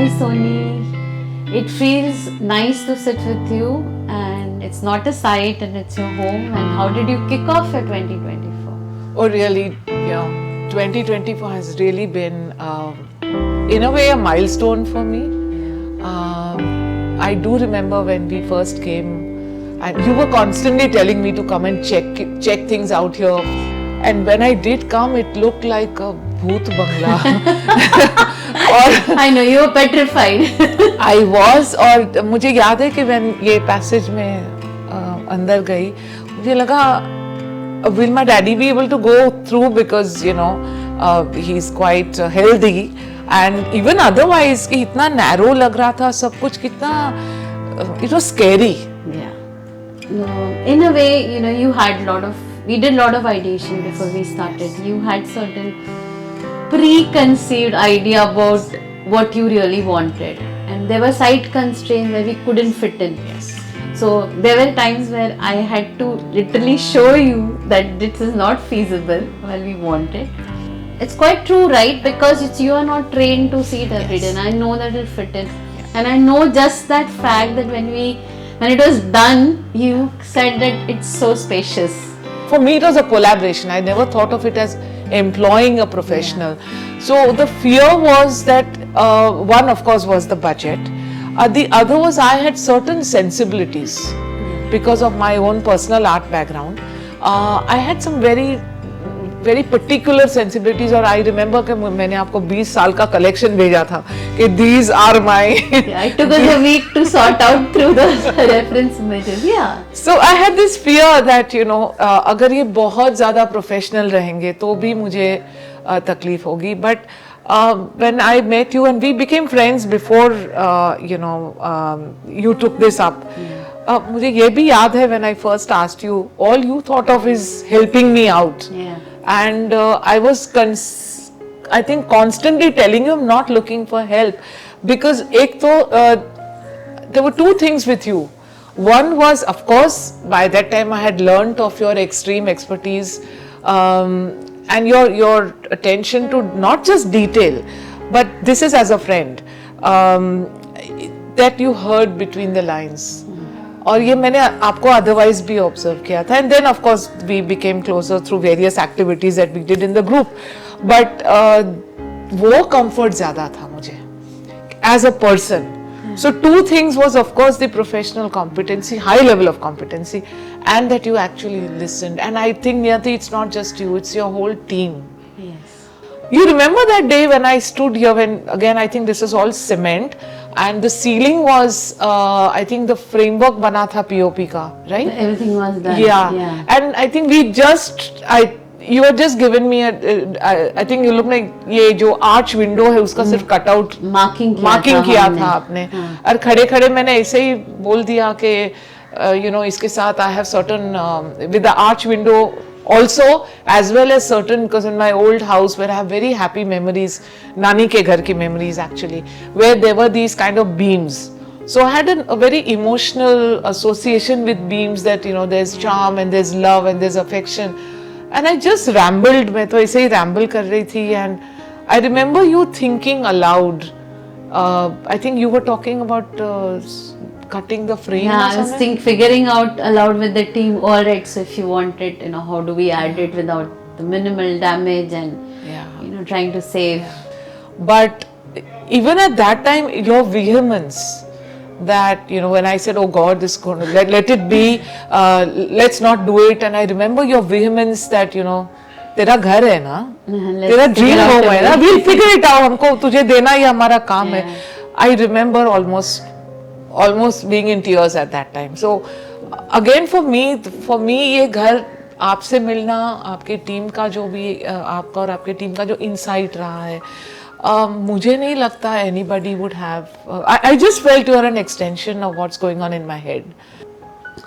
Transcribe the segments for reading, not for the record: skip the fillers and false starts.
Hi Sonie, it feels nice to sit with you, and it's not a site and it's your home. And how did you kick off your 2024? Oh really, 2024 has really been in a way a milestone for me. I do remember when we first came and you were constantly telling me to come and check things out here, and when I did come it looked like a bhoot bangla. I know you were petrified. I was, और मुझे याद है कि when ये passage में अंदर गई मुझे लगा will my daddy be able to go through, because he's quite healthy, and even otherwise कि इतना narrow लग रहा था सब कुछ, कितना it was scary. Yeah. In a way, we did a lot of ideation before we started. You had certain preconceived idea about what you really wanted, and there were site constraints where we couldn't fit in. Yes. So there were times where I had to literally show you that this is not feasible while we wanted. It's quite true, right? Because you are not trained to see it every day, and I know that it'll fit in. And I know just that fact that when it was done, you said that it's so spacious. For me it was a collaboration. I never thought of it as employing a professional. So the fear was that one of course was the budget. The other was I had certain sensibilities because of my own personal art background. I had some very particular sensibilities, और I remember कि मैंने आपको 20 साल का collection भेजा था कि these are my. Yeah, it took us a week to sort out through the reference images. Yeah. So I had this fear that अगर ये बहुत ज़्यादा professional रहेंगे तो भी मुझे तकलीफ होगी. But when I met you and we became friends before you took this up. मुझे ये भी याद है when I first asked you, all you thought of is helping me out. Yeah. And I was I think constantly telling you I'm not looking for help, because there were two things with you. One was, of course, by that time I had learnt of your extreme expertise and your attention to not just detail, but this is as a friend, that you heard between the lines. और ये मैंने आपको otherwise भी observe किया था, and then of course we became closer through various activities that we did in the group. But वो comfort ज़्यादा था मुझे as a person. So two things was of course the professional competency, high level of competency, and that you actually listened. And I think Niyati, it's not just you, it's your whole team. Yes. You remember that day when I stood here, when again I think this is all cement, and the ceiling was I think the framework bana tha POP ka, right? Everything was done. Yeah. And I think you had just given me I think you look like ये जो arch window है उसका सिर्फ cut out marking किया था आपने, और खड़े मैंने ऐसे ही बोल दिया कि इसके साथ I have certain with the arch window also, as well as certain, because in my old house where I have very happy memories, Nani ke ghar ki memories actually, where there were these kind of beams. So I had a very emotional association with beams, that there's charm and there's love and there's affection. And I just rambled, मैं तो ऐसे ही ramble कर रही थी, and I remember you thinking aloud. I think you were talking about cutting the frame. Yeah, I was figuring out aloud with the team. All right, so if you want it, how do we add it without the minimal damage, and trying to save. But even at that time, your vehemence, that when I said, oh God, this is going to let it be, let's not do it, and I remember your vehemence that तेरा घर है ना, तेरा dream home है ना, we'll figure it out, हमको तुझे देना ही हमारा काम है. I remember almost being in tears at that time. So again for me ये घर आपसे मिलना, आपके टीम का जो भी आपका और आपके टीम का जो insight रहा है, मुझे नहीं लगता anybody would have. I just felt you are an extension of what's going on in my head.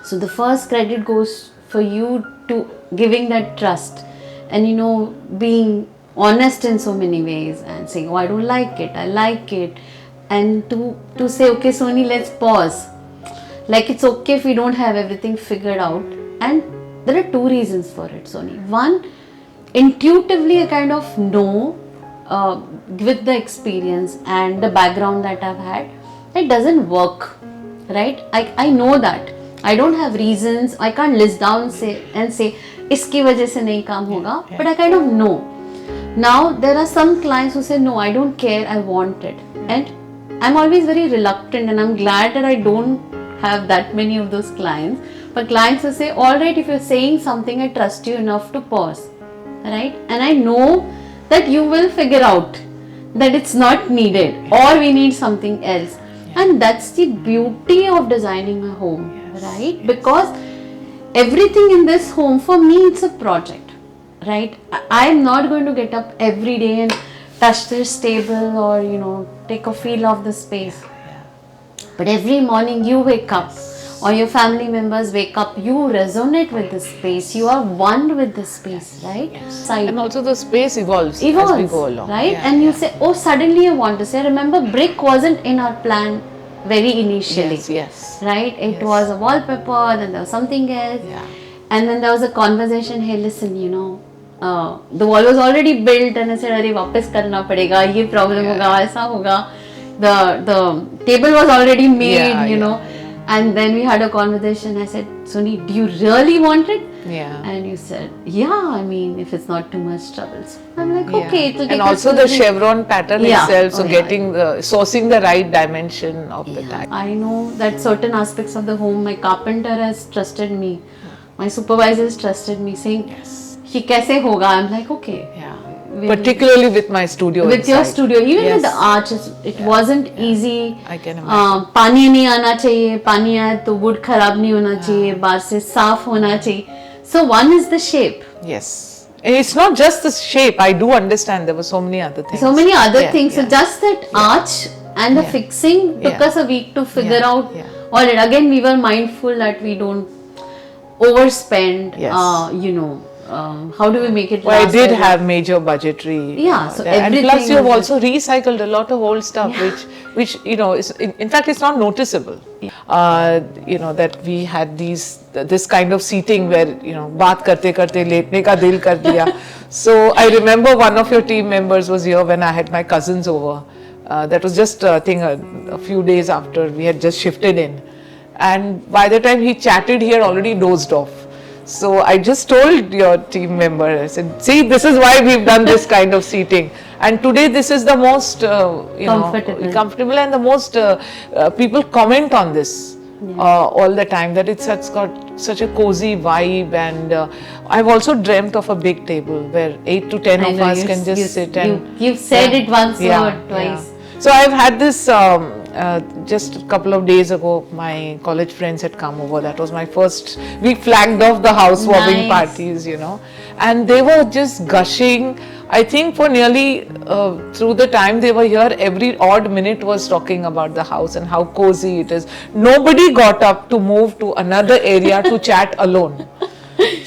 So the first credit goes for you to giving that trust, and being honest in so many ways, and saying, oh, I don't like it, I like it, and to say, okay Sonie, let's pause. Like, it's okay if we don't have everything figured out, and there are two reasons for it, Sonie. One, intuitively a kind of know with the experience and the background that I've had, it doesn't work, right? I know that. I don't have reasons. I can't list down and say, iski wajah se nahi kaam hoga, but I kind of know. Now, there are some clients who say, no, I don't care, I want it. And I'm always very reluctant, and I'm glad that I don't have that many of those clients. But clients who say, all right, if you're saying something, I trust you enough to pause, right? And I know that you will figure out that it's not needed or we need something else. And that's the beauty of designing a home, right? Because everything in this home, for me, it's a project, right? I'm not going to get up every day and touch this table or, take a feel of the space. But every morning you wake up, or your family members wake up, you resonate with the space, you are one with the space, right? And also the space evolves as we go along. Right? And you say, oh, suddenly you want to say, remember, brick wasn't in our plan very initially. Yes. Right? It was a wallpaper, then there was something else. And then there was a conversation, hey, listen, the wall was already built, and I said, "Arey, वापस करना पड़ेगा, ये problem होगा, ऐसा होगा." The table was already made, and then we had a conversation. I said, "Sonie, do you really want it?" And you said, "Yeah, I mean, if it's not too much trouble." So I'm like, "Okay, it'll take." And also the chevron pattern itself, so getting sourcing the right dimension of the tile. I know that certain aspects of the home, my carpenter has trusted me, my supervisor has trusted me, saying, "He kaise hoga?" I'm like, "Okay." Particularly with my studio. With your studio, even with the arch, it wasn't easy. I can imagine. पानी नहीं आना चाहिए, पानी आए तो wood खराब नहीं होना चाहिए, बाहर से साफ होना चाहिए. So one is the shape. Yes. And it's not just the shape. I do understand there were so many other things. So many other things. So just that arch and the fixing took us a week to figure out. All right. Again, we were mindful that we don't overspend. How do we make it? Well, I did have major budgetary. So and plus you have also recycled a lot of old stuff, which is in fact it's not noticeable. That we had this kind of seating where baat karte karte letne ka dil kar diya. So I remember one of your team members was here when I had my cousins over. That was just I think a few days after we had just shifted in, and by the time he chatted, he had already dozed off. So I just told your team member, I said, see, this is why we've done this kind of seating. And today this is the most comfortable and the most people comment on this all the time, that it's got such a cozy vibe. And I've also dreamt of a big table where 8 to 10 of us can just sit and... You've said it once or twice. So I've had this... just a couple of days ago, my college friends had come over. That was my first. We flagged off the housewarming parties, and they were just gushing. I think for nearly through the time they were here, every odd minute was talking about the house and how cozy it is. Nobody got up to move to another area to chat alone.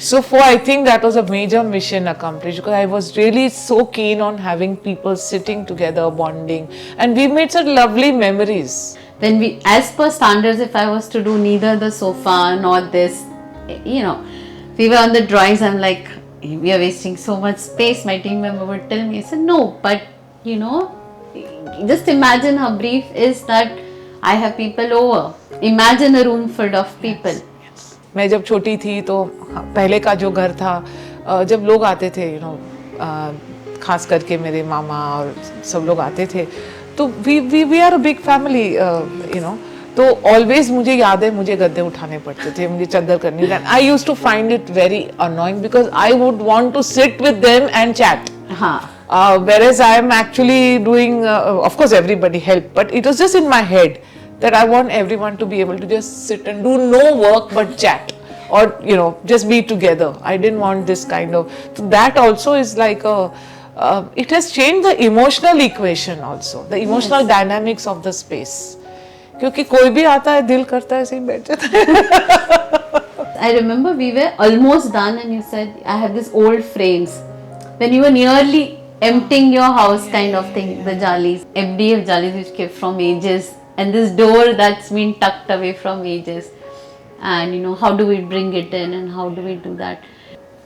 So I think that was a major mission accomplished, because I was really so keen on having people sitting together, bonding, and we made such lovely memories. Then as per standards, if I was to do neither the sofa nor this, we were on the drawings. I'm like, we are wasting so much space. My team member would tell me, I said, no, but just imagine how brief is that I have people over. Imagine a room full of people. मैं जब छोटी थी तो पहले का जो घर था, जब लोग आते थे खास करके मेरे मामा और सब लोग आते थे, तो we are a big family तो ऑलवेज मुझे याद है मुझे गद्दे उठाने पड़ते थे, मुझे चद्दर करनी. I used to find it very annoying because I would want to sit with them and chat. Whereas I am actually doing, of course everybody helped, but it was just in my head that I want everyone to be able to just sit and do no work but chat, or just be together. I didn't want this kind of, so that also is like it has changed the emotional equation also, the emotional dynamics of the space. क्योंकि कोई भी आता है दिल करता है ऐसे ही बैठ जाता है. I remember we were almost done and you said, I have these old frames. When you were nearly emptying your house kind of thing, the jalis, MDF jalis which came from ages, and this door that's been tucked away from ages, and how do we bring it in and how do we do that?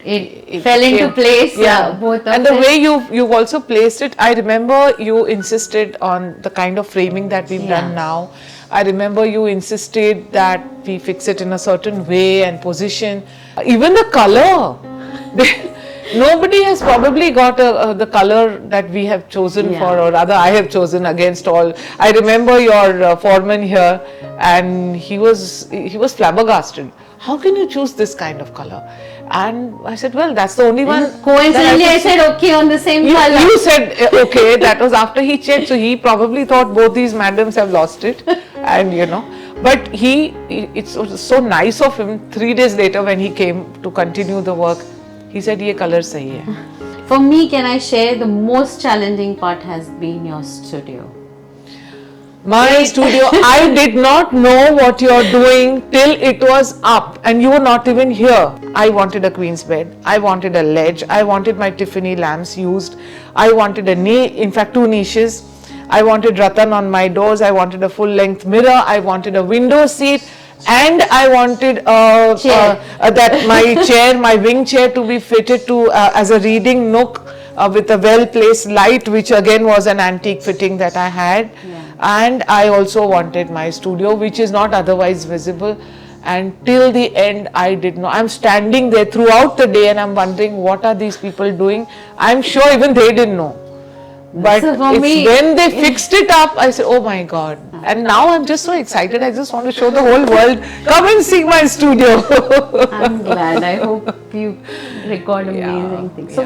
it fell into place. Both of and the it. way you've also placed it, I remember you insisted on the kind of framing that we've done now. I remember you insisted that we fix it in a certain way and position. Even the color. Nobody has probably got the color that we have chosen for, or rather I have chosen against all. I remember your foreman here, and he was flabbergasted. How can you choose this kind of color? And I said, well, that's the only one. Coincidentally, I said okay on the same color. You said okay. That was after he checked, so he probably thought both these madams have lost it, and But it's so nice of him. 3 days later, when he came to continue the work, he said, "Ye color sahi hai." For me, can I share, the most challenging part has been your studio. My studio, I did not know what you're doing till it was up and you were not even here. I wanted a queen's bed, I wanted a ledge, I wanted my Tiffany lamps used, I wanted in fact 2 niches, I wanted rattan on my doors, I wanted a full length mirror, I wanted a window seat, and I wanted my wing chair to be fitted to as a reading nook with a well placed light, which again was an antique fitting that I had. And I also wanted my studio, which is not otherwise visible, and till the end I did not. I'm standing there throughout the day and I'm wondering, what are these people doing? I'm sure even they didn't know. But when they fixed it up, I said, oh my God. And now I'm just so excited. I just want to show the whole world, come and see my studio. I'm glad. I hope you record amazing things. So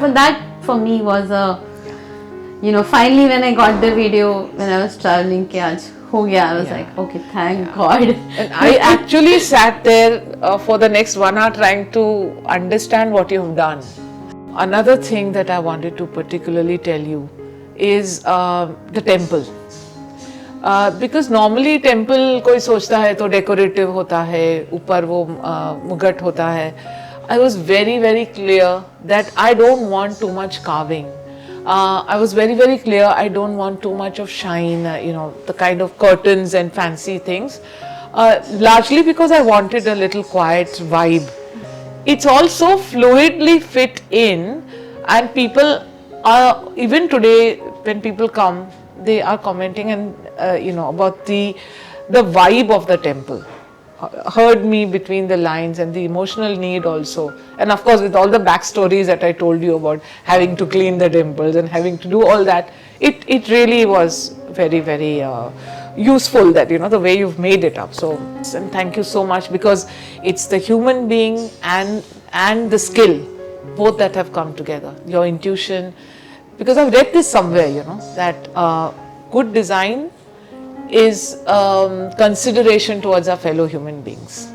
for me was a, finally when I got the video, when I was traveling, I was like, okay, thank God. And I actually sat there for the next 1 hour trying to understand what you've done. Another thing that I wanted to particularly tell you is the temple. Because normally temple कोई सोचता है तो decorative होता है, ऊपर वो मुगट होता है. I was very, very clear that I don't want too much carving. I was very, very clear I don't want too much of shine, the kind of curtains and fancy things. Largely because I wanted a little quiet vibe. It's also fluidly fit in, and people are, even today when people come, they are commenting and about the vibe of the temple. Heard me between the lines and the emotional need also, and of course with all the backstories that I told you about having to clean the temples and having to do all that, it really was very, very useful that the way you've made it up. So, and thank you so much, because it's the human being and the skill, both that have come together, your intuition. Because I've read this somewhere, that good design is consideration towards our fellow human beings.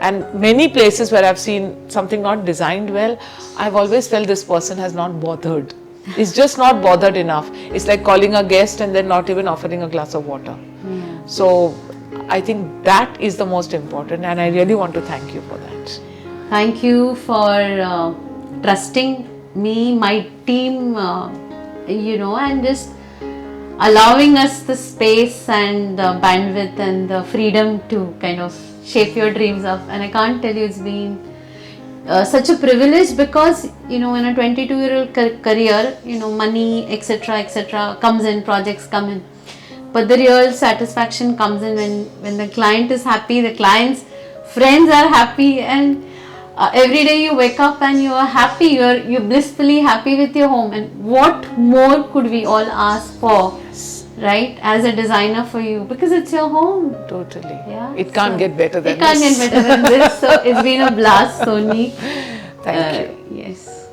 And many places where I've seen something not designed well, I've always felt this person has not bothered. It's just not bothered enough. It's like calling a guest and then not even offering a glass of water. So I think that is the most important, and I really want to thank you for that. Thank you for trusting me, my team, and just allowing us the space and the bandwidth and the freedom to kind of shape your dreams up. And I can't tell you, it's been such a privilege, because in a 22-year-old career, money, etc., comes in, projects come in, but the real satisfaction comes in when the client is happy, the client's friends are happy, and every day you wake up and you are happy, you're blissfully happy with your home. And what more could we all ask for, right, as a designer for you, because it's your home. Totally. Yeah. It can't get better than this. It can't get better than this. So it's been a blast, Sonie. Thank you. Yes.